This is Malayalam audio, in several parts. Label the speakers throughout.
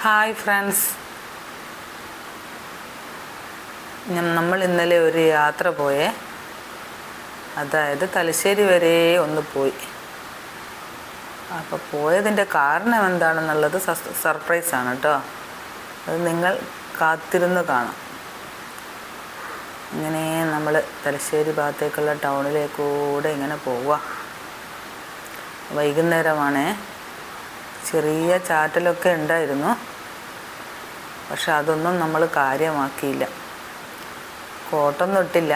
Speaker 1: ഹായ് ഫ്രണ്ട്സ്, നമ്മൾ ഇന്നലെ ഒരു യാത്ര പോയേ. അതായത് തലശ്ശേരി വരെ ഒന്ന് പോയി. അപ്പോൾ പോയതിൻ്റെ കാരണം എന്താണെന്നുള്ളത് സർപ്രൈസാണ് കേട്ടോ. അത് നിങ്ങൾ കാത്തിരുന്ന് കാണാം. ഇങ്ങനെ നമ്മൾ തലശ്ശേരി ഭാഗത്തേക്കുള്ള ടൗണിലേക്കൂടെ ഇങ്ങനെ പോവുക. വൈകുന്നേരമാണ്. ചെറിയ ചാറ്റലൊക്കെ ഉണ്ടായിരുന്നു, പക്ഷെ അതൊന്നും നമ്മൾ കാര്യമാക്കിയില്ല. കോട്ടൊന്നും ഇട്ടില്ല.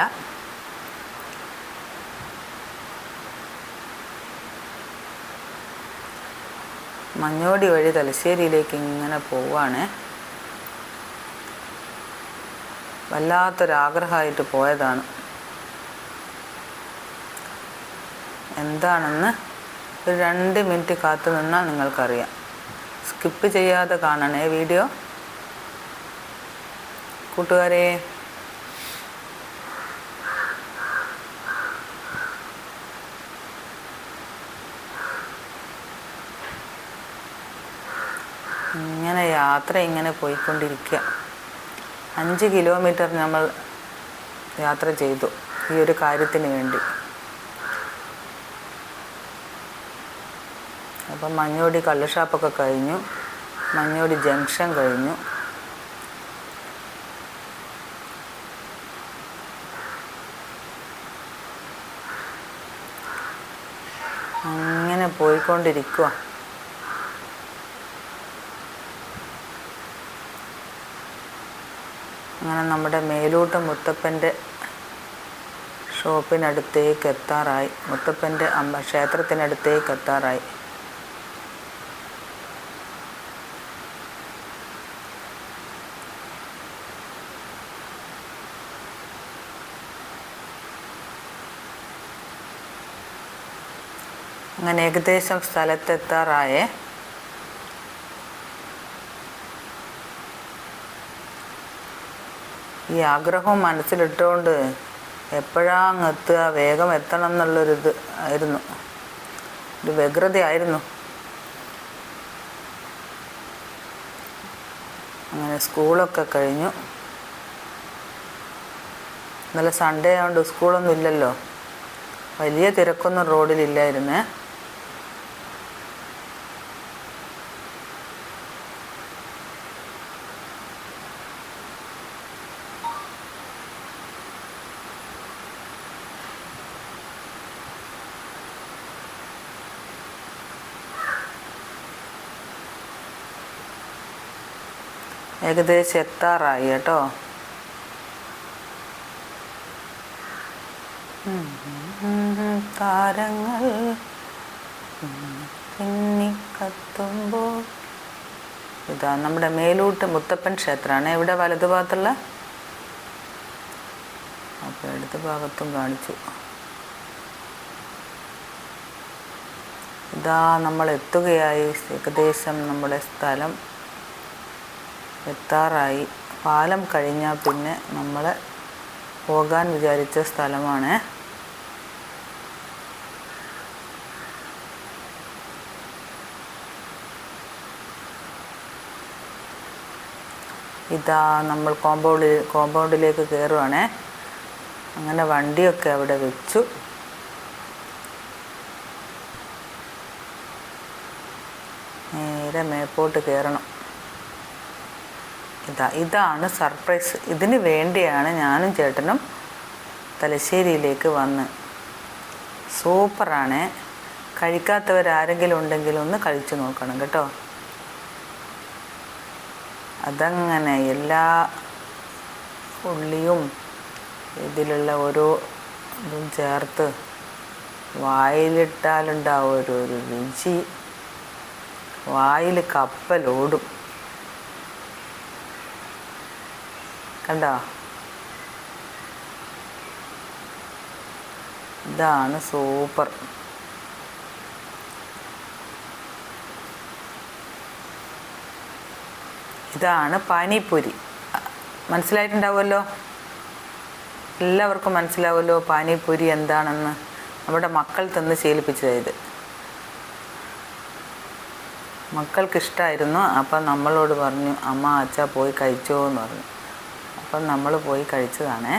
Speaker 1: മഞ്ഞോടി വഴി തലശ്ശേരിയിലേക്ക് ഇങ്ങനെ പോവാണ്. വല്ലാത്തൊരാഗ്രഹമായിട്ട് പോയതാണ്. എന്താണെന്ന് ഒരു 2 മിനിറ്റ് കാത്തു നിന്നാൽ നിങ്ങൾക്കറിയാം. സ്കിപ്പ് ചെയ്യാതെ കാണണേ വീഡിയോ കൂട്ടുകാരെ. ഇങ്ങനെ യാത്ര ഇങ്ങനെ പോയിക്കൊണ്ടിരിക്കുക. 5 കിലോമീറ്റർ നമ്മൾ യാത്ര ചെയ്തു ഈ ഒരു കാര്യത്തിന് വേണ്ടി. അപ്പം മഞ്ഞോടി കള്ളുഷാപ്പൊക്കെ കഴിഞ്ഞു, മഞ്ഞോടി ജംഗ്ഷൻ കഴിഞ്ഞു. അങ്ങനെ പോയിക്കൊണ്ടിരിക്കുക. അങ്ങനെ നമ്മുടെ മേലൂട്ട് മുത്തപ്പൻ്റെ ഷോപ്പിനടുത്തേക്ക് എത്താറായി. മുത്തപ്പൻ്റെ ക്ഷേത്രത്തിനടുത്തേക്ക് എത്താറായി. അങ്ങനെ ഏകദേശം സ്ഥലത്തെത്താറായേ. ഈ ആഗ്രഹവും മനസ്സിലിട്ടുകൊണ്ട് എപ്പോഴാണ് എത്തുക, വേഗം എത്തണം എന്നുള്ളൊരിത് ആയിരുന്നു, ഒരു വ്യഗ്രതയായിരുന്നു. അങ്ങനെ സ്കൂളൊക്കെ കഴിഞ്ഞു. ഇന്നലെ സൺഡേ ആയതുകൊണ്ട് സ്കൂളൊന്നും ഇല്ലല്ലോ. വലിയ തിരക്കൊന്നും റോഡിലില്ലായിരുന്നേ. ഏകദേശം എത്താറായി കേട്ടോ. താരങ്ങൾ പിന്നിക്കത്തുമ്പോൾ ഇതാ നമ്മുടെ മേലൂട്ട് മുത്തപ്പൻ ക്ഷേത്രമാണ്. ഇവിടെ വലതുഭാഗത്തുള്ള, അപ്പോൾ ഇടത് ഭാഗത്തും കാണിച്ചു. ഇതാ നമ്മൾ എത്തുകയായി. ഏകദേശം നമ്മുടെ സ്ഥലം എത്താറായി. പാലം കഴിഞ്ഞാൽ പിന്നെ നമ്മൾ പോകാൻ വിചാരിച്ച സ്ഥലമാണ്. ഇതാ നമ്മൾ കോമ്പൗണ്ടിലേക്ക് കയറുവാണേ. അങ്ങനെ വണ്ടിയൊക്കെ അവിടെ വെച്ചു. നേരെ മേപ്പോട്ട് കയറണം. ഇതാണ് സർപ്രൈസ്. ഇതിന് വേണ്ടിയാണ് ഞാനും ചേട്ടനും തലശ്ശേരിയിലേക്ക് വന്ന്. സൂപ്പറാണ്. കഴിക്കാത്തവരാരെങ്കിലും ഉണ്ടെങ്കിൽ ഒന്ന് കഴിച്ചു നോക്കണം കേട്ടോ. അതങ്ങനെ എല്ലാ ഉള്ളിയും ഇതിലുള്ള ഓരോ ഇതും ചേർത്ത് വായിലിട്ടാലുണ്ടാവും ഒരു രുചി. വായിൽ കപ്പലോടും. കണ്ടോ? ഇതാണ് സൂപ്പർ. ഇതാണ് പാനിപൂരി. മനസ്സിലായിട്ടുണ്ടാവുമല്ലോ, എല്ലാവർക്കും മനസ്സിലാവുമല്ലോ പാനിപൂരി എന്താണെന്ന്. നമ്മുടെ മക്കൾ തന്ന് ശീലിപ്പിച്ചത്. മക്കൾക്കിഷ്ടമായിരുന്നു. അപ്പം നമ്മളോട് പറഞ്ഞു, അമ്മ അച്ഛാ പോയി കഴിച്ചോ എന്ന് പറഞ്ഞു. അപ്പം നമ്മൾ പോയി കഴിച്ചതാണേ.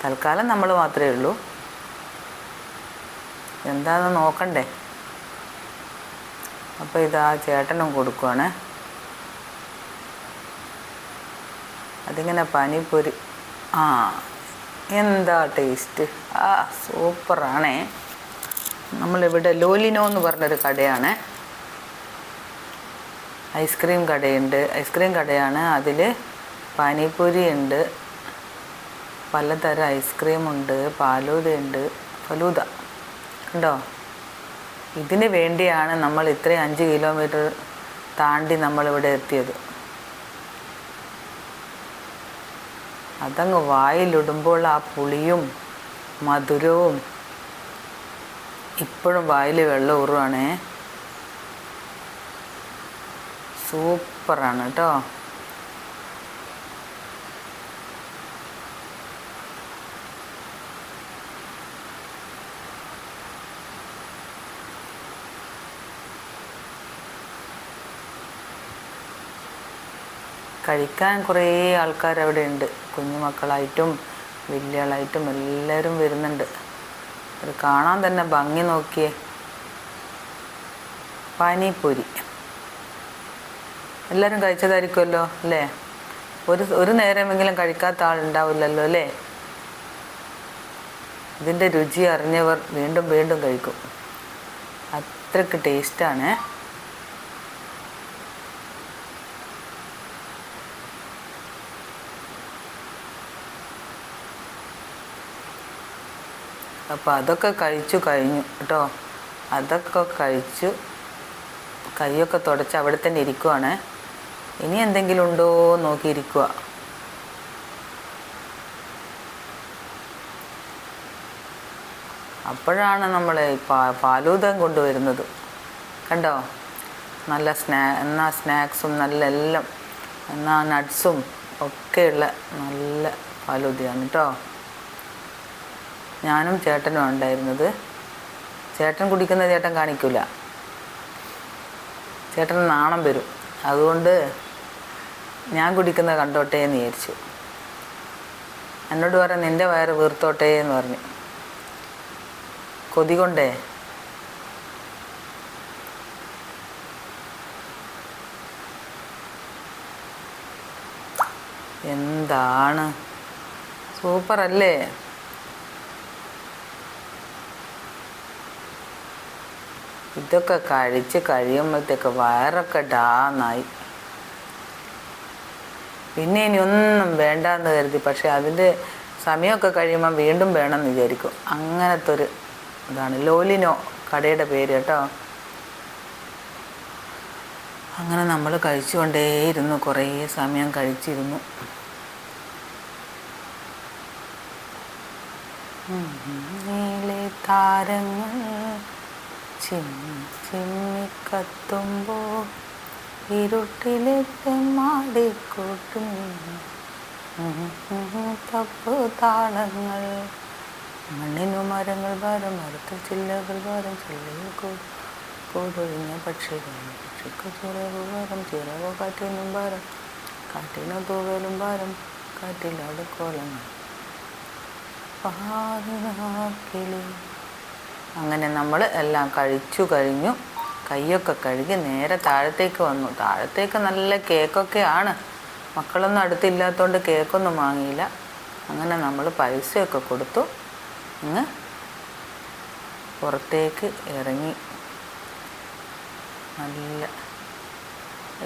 Speaker 1: തൽക്കാലം നമ്മൾ മാത്രമേ ഉള്ളൂ. എന്താണെന്ന് നോക്കണ്ടേ. അപ്പോൾ ഇതാ ചേട്ടനും കൊടുക്കുവാണ്. അതിങ്ങനെ പാനിപ്പൂരി. എന്താ ടേസ്റ്റ്! സൂപ്പറാണേ. നമ്മളിവിടെ ലോലിനോ എന്ന് പറഞ്ഞൊരു കടയാണ്, ഐസ്ക്രീം കടയുണ്ട്. ഐസ്ക്രീം കടയാണ്. അതിൽ പാനിപ്പൂരി ഉണ്ട്, പലതരം ഐസ്ക്രീമുണ്ട്, ഫലൂദ കണ്ടോ. ഇതിന് വേണ്ടിയാണ് നമ്മൾ ഇത്രയും 5 കിലോമീറ്റർ താണ്ടി നമ്മളിവിടെ എത്തിയത്. അതങ്ങ് വായിലിടുമ്പോൾ ആ പുളിയും മധുരവും ഇപ്പോഴും വായിൽ വെള്ളം ഊറുവാണേ. സൂപ്പറാണ് കേട്ടോ. കഴിക്കാൻ കുറേ ആൾക്കാരവിടെ ഉണ്ട്. കുഞ്ഞുമക്കളായിട്ടും വലിയ ആളായിട്ടും എല്ലാവരും വരുന്നുണ്ട്. അത് കാണാൻ തന്നെ ഭംഗി. നോക്കിയേ, പാനിപ്പൂരി എല്ലാവരും കഴിച്ചതായിരിക്കുമല്ലോ അല്ലേ? ഒരു നേരമെങ്കിലും കഴിക്കാത്ത ആളുണ്ടാവില്ലല്ലോ അല്ലേ? ഇതിൻ്റെ രുചി അറിഞ്ഞവർ വീണ്ടും വീണ്ടും കഴിക്കും. അത്രയ്ക്ക് ടേസ്റ്റാണ്. അപ്പോൾ അതൊക്കെ കഴിച്ചു കഴിഞ്ഞു കേട്ടോ. അതൊക്കെ കഴിച്ചു കൈയൊക്കെ തുടച്ച് അവിടെ തന്നെ ഇരിക്കുവാണ്. ഇനി എന്തെങ്കിലും ഉണ്ടോ നോക്കിയിരിക്കുക. അപ്പോഴാണ് നമ്മൾ ഫലൂദ കൊണ്ടുവരുന്നത്. കണ്ടോ, നല്ല സ്നാക്സും നല്ല എല്ലാം നട്ട്സും ഒക്കെയുള്ള നല്ല ഫലൂദയാണ് കേട്ടോ. ഞാനും ചേട്ടനും ഉണ്ടായിരുന്നത്. ചേട്ടൻ കുടിക്കുന്ന ചേട്ടൻ കാണിക്കില്ല, ചേട്ടന് നാണം വരും. അതുകൊണ്ട് ഞാൻ കുടിക്കുന്നത് കണ്ടോട്ടേ എന്ന് വിചാരിച്ചു. എന്നോട് പറയാൻ നിൻ്റെ വയറ് വീർത്തോട്ടേ എന്ന് പറഞ്ഞു. കൊതി കൊണ്ടേ. എന്താണ് സൂപ്പറല്ലേ? ഇതൊക്കെ കഴിച്ച് കഴിയുമ്പോഴത്തേക്ക് വയറൊക്കെ ഡാന്നായി. പിന്നെ ഇനി ഒന്നും വേണ്ടാന്ന് കരുതി. പക്ഷെ അതിൻ്റെ സമയമൊക്കെ കഴിയുമ്പം വീണ്ടും വേണമെന്ന് വിചാരിക്കും. അങ്ങനത്തെ ഒരു ഇതാണ് ലോലിനോ കടയുടെ പേര് കേട്ടോ. അങ്ങനെ നമ്മൾ കഴിച്ചുകൊണ്ടേയിരുന്നു, കുറേ സമയം കഴിച്ചിരുന്നു. നീലെ താരങ്ങൾ ചിമ്മിക്കത്തുമ്പോൾ ഇരുട്ടിലെ തെമ്മാടിക്കൂട്ടും തപ്പു താളങ്ങൾ മണ്ണിനു മരങ്ങൾ ഭാരം, മരത്തിൽ ചില്ലകൾ ഭാരം, ചില്ലയിൽ കൂടൊഴിഞ്ഞ പക്ഷിക്ക് ചിറകു ഭാരം, ചിറകു കാറ്റിനും ഭാരം, കാറ്റിനു തൂവലും ഭാരം, കാറ്റിലവിടെ കോലങ്ങൾ പാതിരാക്കിളി. അങ്ങനെ നമ്മൾ എല്ലാം കഴിച്ചു കഴിഞ്ഞു. കൈയൊക്കെ കഴുകി നേരെ താഴത്തേക്ക് വന്നു. താഴത്തേക്ക് നല്ല കേക്കൊക്കെയാണ്. മക്കളൊന്നും അടുത്തില്ലാത്തതുകൊണ്ട് കേക്കൊന്നും വാങ്ങിയില്ല. അങ്ങനെ നമ്മൾ പൈസയൊക്കെ കൊടുത്തു അങ്ങ് പുറത്തേക്ക് ഇറങ്ങി. നല്ല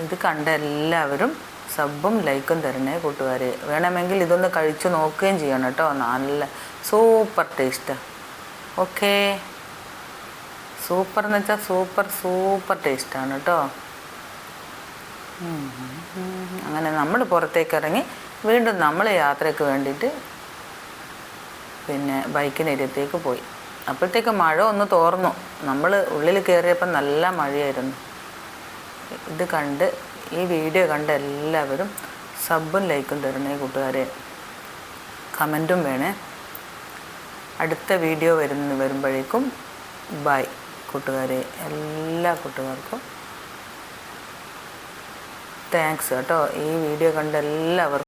Speaker 1: ഇത് കണ്ട എല്ലാവരും സബ്ബും ലൈക്കും തരണേ കൂട്ടുകാരെ. വേണമെങ്കിൽ ഇതൊന്ന് കഴിച്ചു നോക്കുകയും ചെയ്യണം കേട്ടോ. നല്ല സൂപ്പർ ടേസ്റ്റാണ്. ഓക്കേ, സൂപ്പർ എന്ന് വെച്ചാൽ സൂപ്പർ ടേസ്റ്റാണ് കേട്ടോ. അങ്ങനെ നമ്മൾ പുറത്തേക്ക് ഇറങ്ങി വീണ്ടും നമ്മൾ യാത്രയ്ക്ക് വേണ്ടിയിട്ട് പിന്നെ ബൈക്കിനരികത്തേക്ക് പോയി. അപ്പോഴത്തേക്ക് മഴ ഒന്ന് തോർന്നു. നമ്മൾ ഉള്ളിൽ കയറിയപ്പോൾ നല്ല മഴയായിരുന്നു. ഇത് കണ്ട് ഈ വീഡിയോ കണ്ട എല്ലാവരും സബ്ബും ലൈക്കും തരണേ കൂട്ടുകാരെ. കമൻറ്റും വേണേ. അടുത്ത വീഡിയോ വരുമ്പോഴേക്കും ബൈ കൂട്ടുകാരെ. എല്ലാ കൂട്ടുകാർക്കും താങ്ക്സ് കേട്ടോ. ഈ വീഡിയോ കണ്ട എല്ലാവർക്കും